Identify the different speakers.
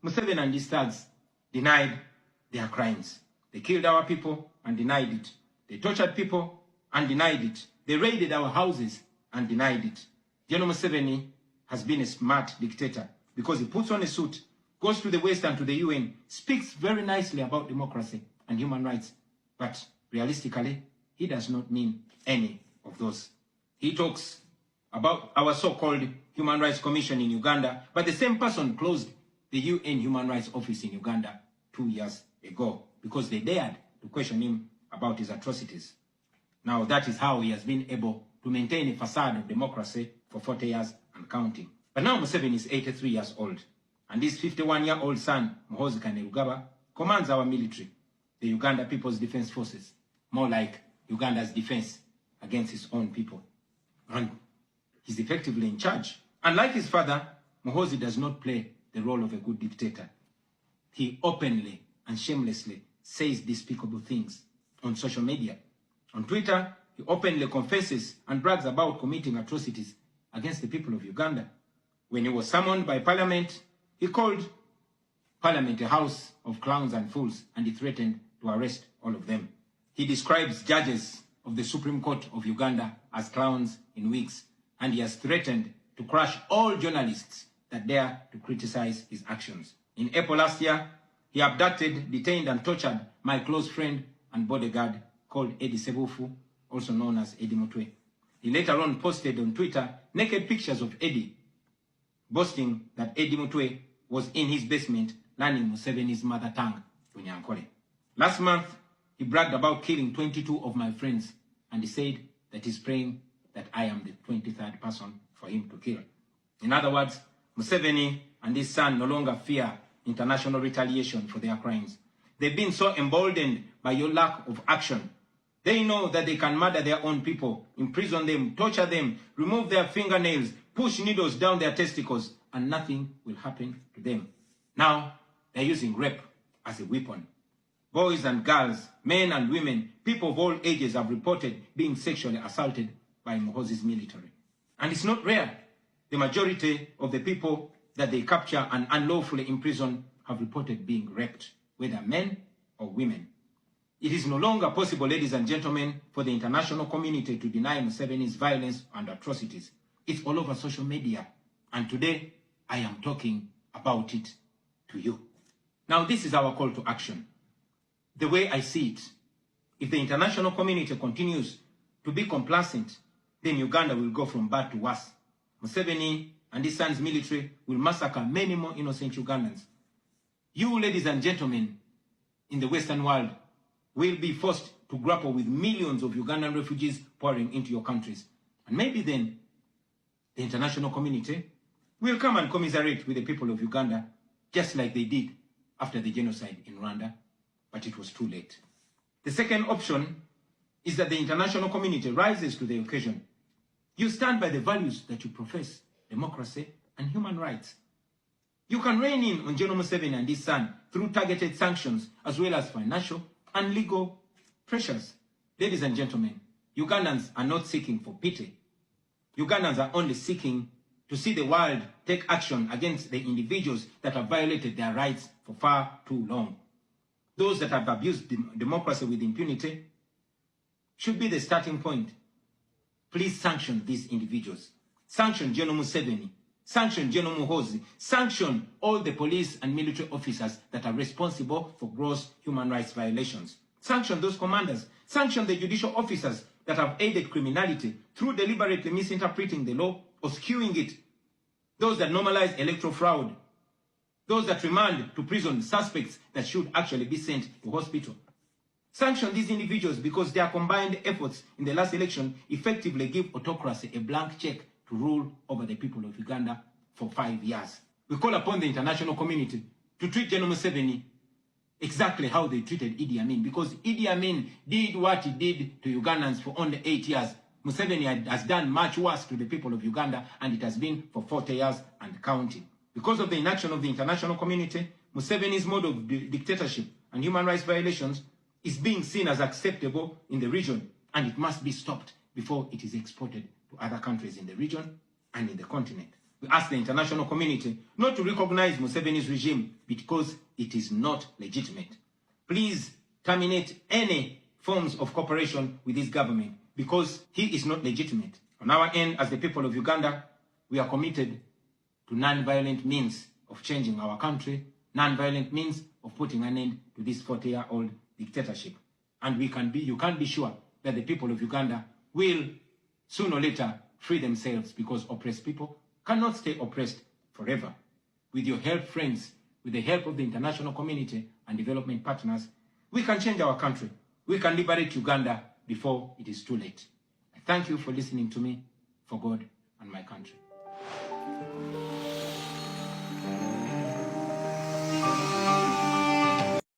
Speaker 1: Museveni and his thugs denied their crimes. They killed our people and denied it. They tortured people and denied it. They raided our houses and denied it. General Museveni has been a smart dictator because he puts on a suit, goes to the West and to the UN, speaks very nicely about democracy and human rights, but realistically, he does not mean any of those. He talks about our so-called Human Rights Commission in Uganda, but the same person closed the UN Human Rights Office in Uganda 2 years ago because they dared to question him about his atrocities. Now that is how he has been able to maintain a facade of democracy for 40 years and counting. But now Museveni is 83 years old, and his 51-year-old son, Muhoozi Kainerugaba, commands our military, the Uganda People's Defense Forces, more like Uganda's defense against his own people. And he's effectively in charge. Unlike his father, Muhoozi does not play the role of a good dictator. He openly and shamelessly says despicable things on social media. On Twitter, he openly confesses and brags about committing atrocities against the people of Uganda. When he was summoned by Parliament, he called Parliament a house of clowns and fools, and he threatened to arrest all of them. He describes judges of the Supreme Court of Uganda as clowns in wigs, and he has threatened to crush all journalists that dare to criticize his actions. In April last year, he abducted, detained, and tortured my close friend and bodyguard called Eddie Sebufu, also known as Eddie Mutwe. He later on posted on Twitter naked pictures of Eddie, boasting that Eddie Mutwe was in his basement learning Museveni's mother tongue, Bunyankole. Last month, he bragged about killing 22 of my friends, and he said that he's praying that I am the 23rd person for him to kill. In other words, Museveni and his son no longer fear international retaliation for their crimes. They've been so emboldened by your lack of action. They know that they can murder their own people, imprison them, torture them, remove their fingernails, push needles down their testicles, and nothing will happen to them. Now, they're using rape as a weapon. Boys and girls, men and women, people of all ages have reported being sexually assaulted by Muhoozi's military. And it's not rare. The majority of the people that they capture and unlawfully imprison have reported being raped, whether men or women. It is no longer possible, ladies and gentlemen, for the international community to deny Museveni's violence and atrocities. It's all over social media. And today, I am talking about it to you. Now, this is our call to action. The way I see it, if the international community continues to be complacent, then Uganda will go from bad to worse. Museveni and his son's military will massacre many more innocent Ugandans. You, ladies and gentlemen, in the Western world, will be forced to grapple with millions of Ugandan refugees pouring into your countries. And maybe then, the international community will come and commiserate with the people of Uganda, just like they did after the genocide in Rwanda, but it was too late. The second option is that the international community rises to the occasion. You stand by the values that you profess, democracy and human rights. You can rein in on General Museveni and his son through targeted sanctions as well as financial and legal pressures. Ladies and gentlemen, Ugandans are not seeking for pity. Ugandans are only seeking to see the world take action against the individuals that have violated their rights for far too long. Those that have abused democracy with impunity should be the starting point. Please sanction these individuals. Sanction General Museveni. Sanction General Muhoozi. Sanction all the police and military officers that are responsible for gross human rights violations. Sanction those commanders. Sanction the judicial officers that have aided criminality through deliberately misinterpreting the law or skewing it. Those that normalize electoral fraud. Those that remand to prison suspects that should actually be sent to hospital. Sanction these individuals because their combined efforts in the last election effectively give autocracy a blank check to rule over the people of Uganda for 5 years. We call upon the international community to treat General Museveni exactly how they treated Idi Amin, because Idi Amin did what he did to Ugandans for only 8 years. Museveni has done much worse to the people of Uganda, and it has been for 40 years and counting. Because of the inaction of the international community, Museveni's mode of dictatorship and human rights violations is being seen as acceptable in the region, and it must be stopped before it is exported to other countries in the region and in the continent. We ask the international community not to recognize Museveni's regime because it is not legitimate. Please terminate any forms of cooperation with this government because he is not legitimate. On our end, as the people of Uganda, we are committed to non-violent means of changing our country, non-violent means of putting an end to this 40-year-old dictatorship. And you can be sure that the people of Uganda will sooner or later free themselves, because oppressed people cannot stay oppressed forever. With your help, friends, with the help of the international community and development partners, we can change our country. We can liberate Uganda before it is too late. I thank you for listening to me, for God and my country.